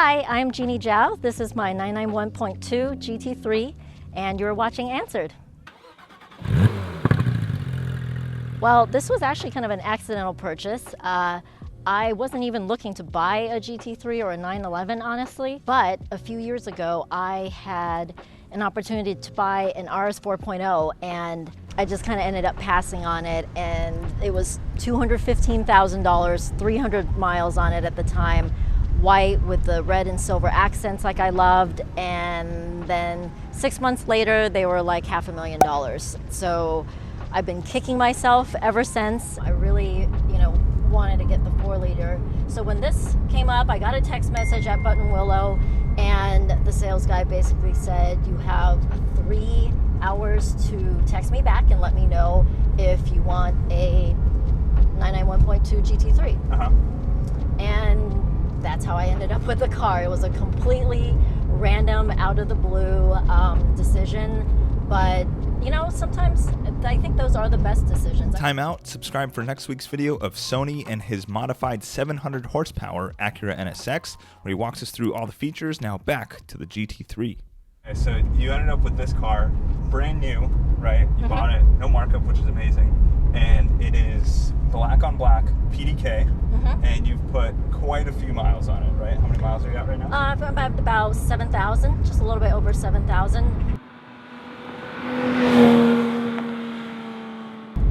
Hi, I'm Jeany Zhao. This is my 991.2 GT3, and you're watching ANSWRD. Well, this was actually kind of an accidental purchase. I wasn't even looking to buy a GT3 or a 911, honestly, but a few years ago, I had an opportunity to buy an RS 4.0, and I just kind of ended up passing on it, and it was $215,000, 300 miles on it at the time, white with the red and silver accents like I loved, and then 6 months later, they were like $500,000. So I've been kicking myself ever since. I really, wanted to get the 4-liter. So when this came up, I got a text message at Button Willow, and the sales guy basically said, you have 3 hours to text me back and let me know if you want a 991.2 GT3. And that's how I ended up with the car. It was a completely random, out of the blue decision, but sometimes I think those are the best decisions. Time out. Subscribe for next week's video of Sony and his modified 700 horsepower Acura NSX, where he walks us through all the features. Now back to the GT3. Okay, so you ended up with this car, brand new, right? You bought it, no markup, which is amazing. And it is black on black, PDK, and you've put quite a few miles on it, right? How many miles are you at right now? I'm at about 7,000, just a little bit over 7,000.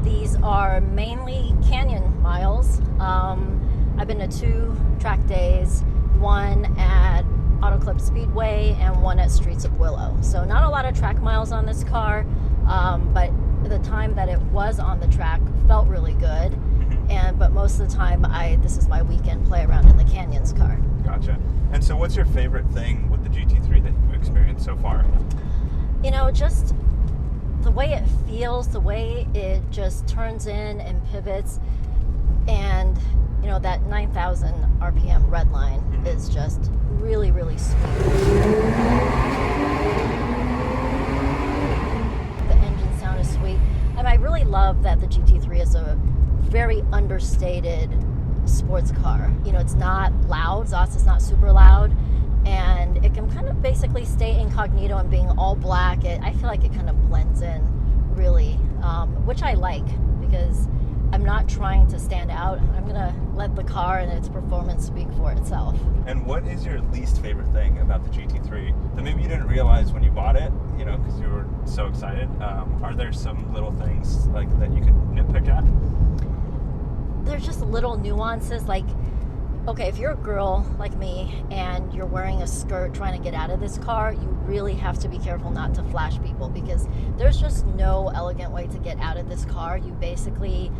These are mainly canyon miles. I've been to 2 track days, one at Auto Club Speedway and one at Streets of Willow. So not a lot of track miles on this car, but the time that it was on the track felt really good. But most of the time, this is my weekend play around in the canyons car. Gotcha. And so what's your favorite thing with the GT3 that you've experienced so far? Just the way it feels, the way it just turns in and pivots, and that 9,000 RPM red line is just really, really sweet. The engine sound is sweet, and I really love that the GT3 is a very understated sports car. It's not loud, exhaust is not super loud, and it can kind of basically stay incognito and being all black. I feel like it kind of blends in really, which I like, because I'm not trying to stand out. I'm gonna let the car and its performance speak for itself. And what is your least favorite thing about the GT3 that maybe you didn't realize when you bought it, because you were so excited? Are there some little things like that you could nitpick at? There's just little nuances, like, okay, if you're a girl like me and you're wearing a skirt trying to get out of this car, you really have to be careful not to flash people, because there's just no elegant way to get out of this car. You basically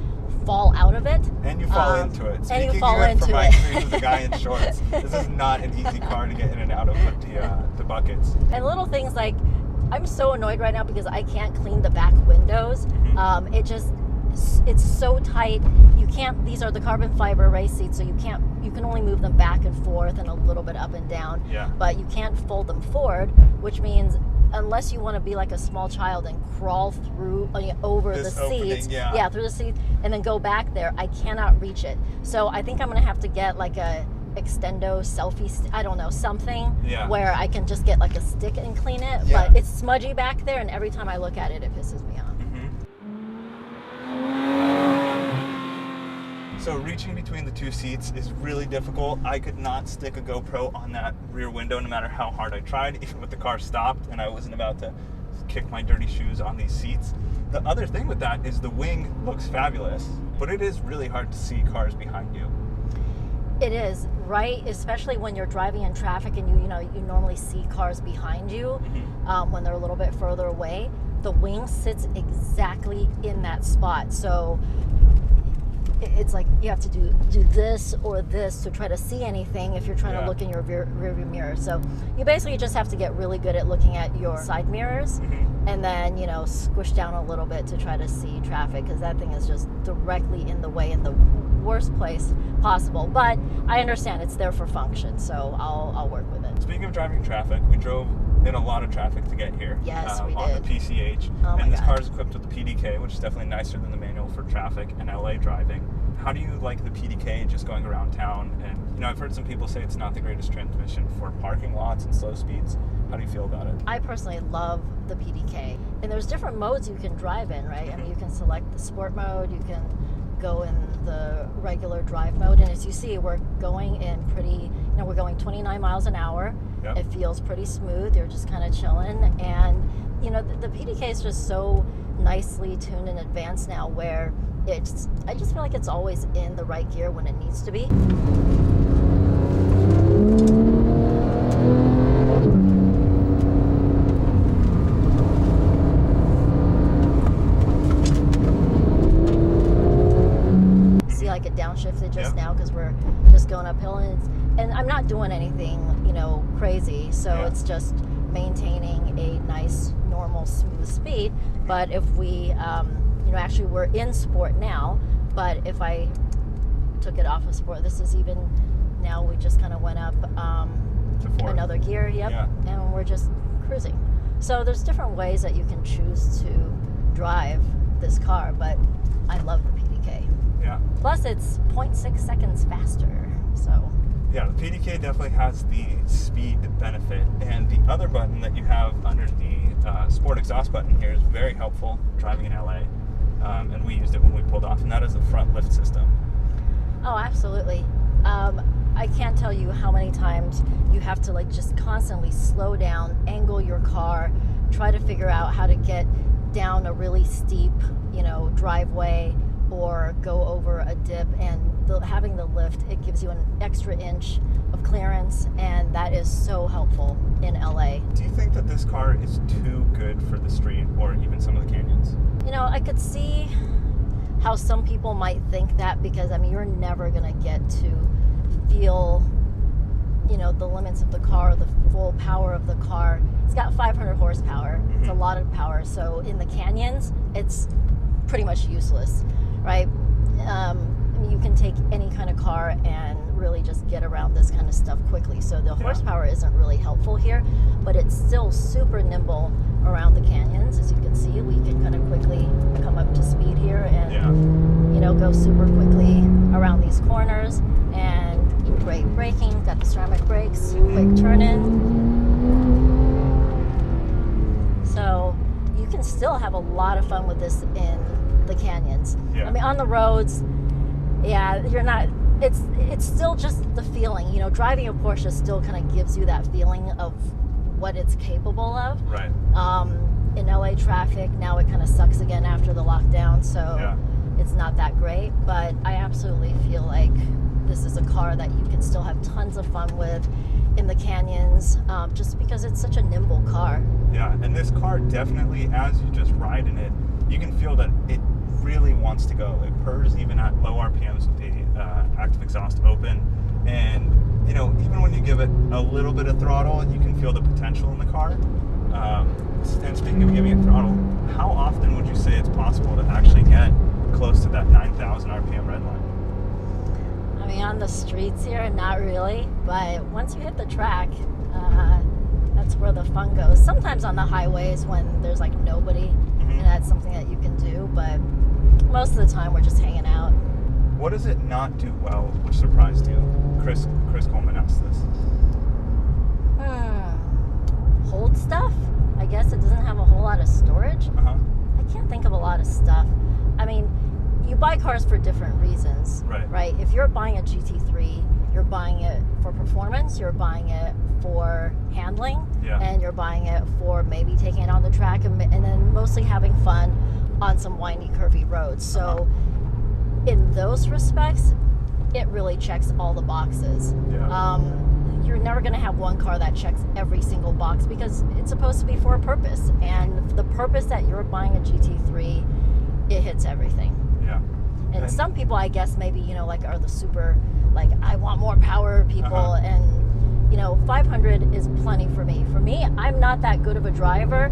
fall out of it. And you fall into it. And you Speaking fall of it into from my it. experience as a guy in shorts, this is not an easy car to get in and out of the buckets. And little things like, I'm so annoyed right now because I can't clean the back windows. It's so tight. You can't, these are the carbon fiber race seats, so you can only move them back and forth and a little bit up and down. But you can't fold them forward, which means unless you want to be like a small child and crawl through over this the seats, opening, through the seats, and then go back there, I cannot reach it. So I think I'm gonna have to get like a extendo selfie, I don't know, something where I can just get like a stick and clean it. But it's smudgy back there, and every time I look at it, it pisses me off. So reaching between the 2 seats is really difficult. I could not stick a GoPro on that rear window no matter how hard I tried, even with the car stopped and I wasn't about to kick my dirty shoes on these seats. The other thing with that is the wing looks fabulous, but it is really hard to see cars behind you. It is, right? Especially when you're driving in traffic and you normally see cars behind you when they're a little bit further away. The wing sits exactly in that spot. So it's like you have to do this or this to try to see anything if you're trying to look in your rearview mirror. So you basically just have to get really good at looking at your side mirrors and then, squish down a little bit to try to see traffic, because that thing is just directly in the way in the worst place possible. But I understand it's there for function, so I'll work with it. Speaking of driving traffic, we drove We had a lot of traffic to get here. Yes, we on did. the PCH. Oh my and this God. car is equipped with the PDK, which is definitely nicer than the manual for traffic and LA driving. How do you like the PDK just going around town? And I've heard some people say it's not the greatest transmission for parking lots and slow speeds. How do you feel about it? I personally love the PDK. And there's different modes you can drive in, right? I mean, you can select the sport mode, you can go in the regular drive mode. And as you see, we're going in pretty, we're going 29 miles an hour. Yep. It feels pretty smooth. You're just kind of chilling. And, the PDK is just so nicely tuned in advance now where I just feel like it's always in the right gear when it needs to be. See, like it downshifted just now because we're just going uphill, and I'm not doing anything, crazy. So it's just maintaining a nice, normal, smooth speed. But if we, actually we're in sport now, but if I took it off of sport, this is even, now we just kind of went up another gear, and we're just cruising. So there's different ways that you can choose to drive this car, but I love the PDK. Yeah. Plus it's 0.6 seconds faster, so. Yeah, the PDK definitely has the speed benefit, and the other button that you have under the sport exhaust button here is very helpful driving in LA, and we used it when we pulled off, and that is the front lift system. Oh, absolutely. I can't tell you how many times you have to just constantly slow down, angle your car, try to figure out how to get down a really steep, driveway or go over a dip, and having the lift, it gives you an extra inch of clearance, and that is so helpful in LA. Do you think that this car is too good for the street or even some of the canyons? I could see how some people might think that, because you're never going to get to feel the limits of the car, the full power of the car. It's got 500 horsepower. It's a lot of power. So in the canyons, it's pretty much useless, right? You can take any kind of car and really just get around this kind of stuff quickly. So the horsepower isn't really helpful here, but it's still super nimble around the canyons. As you can see, we can kind of quickly come up to speed here and go super quickly around these corners, and great braking. Got the ceramic brakes, quick turn in. So you can still have a lot of fun with this in the canyons. On the roads, you're not, it's still just the feeling, driving a Porsche still kind of gives you that feeling of what it's capable of. Right. In LA traffic, now it kind of sucks again after the lockdown, so it's not that great, but I absolutely feel like this is a car that you can still have tons of fun with in the canyons, just because it's such a nimble car. Yeah, and this car definitely, as you just ride in it, you can feel that it really wants to go. It purrs even at low RPMs with the active exhaust open, and even when you give it a little bit of throttle, you can feel the potential in the car. And speaking of giving it throttle, how often would you say it's possible to actually get close to that 9,000 RPM red line? On the streets here, not really, but once you hit the track, that's where the fun goes. Sometimes on the highways when there's nobody, and that's something that you can do, but most of the time we're just hanging out. What does it not do well, which surprised you? Chris Coleman asked this. Hold stuff? I guess it doesn't have a whole lot of storage. I can't think of a lot of stuff. You buy cars for different reasons, right? If you're buying a GT3, you're buying it for performance, you're buying it for handling, and you're buying it for maybe taking it on the track and then mostly having fun on some windy, curvy roads. So in those respects, it really checks all the boxes. You're never going to have one car that checks every single box because it's supposed to be for a purpose, and the purpose that you're buying a GT3, it hits everything. And some people, I guess, maybe, are the super, I want more power people, and, 500 is plenty for me. For me, I'm not that good of a driver.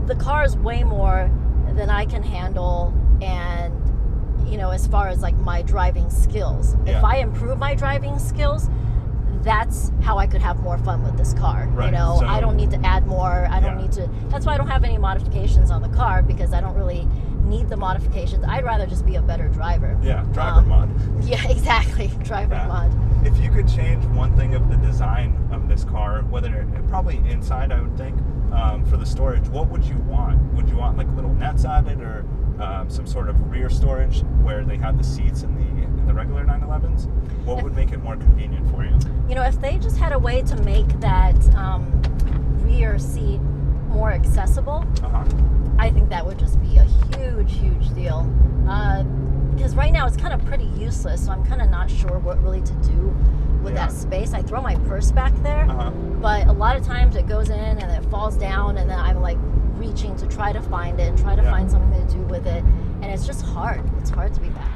The car is way more than I can handle, and, as far as, my driving skills. If I improve my driving skills, that's how I could have more fun with this car. Right. You know, So, I don't need to add more. I don't Yeah. need to. That's why I don't have any modifications on the car, because I don't really need the modifications. I'd rather just be a better driver. Yeah, driver mod. Yeah, exactly. Driver Yeah. mod. If you could change one thing of the design of this car, whether probably inside, I would think, for the storage, what would you want? Would you want like little nets added, or some sort of rear storage where they had the seats in the regular 911s? What would make it more convenient for you? You know, if they just had a way to make that rear seat more accessible, I think that would just be a huge, huge deal. Because right now it's kind of pretty useless, so I'm kind of not sure what really to do with that space. I throw my purse back there, but a lot of times it goes in and it falls down, and then I'm like reaching to try to find it and try to find something to do with it, and it's just hard. It's hard to be back.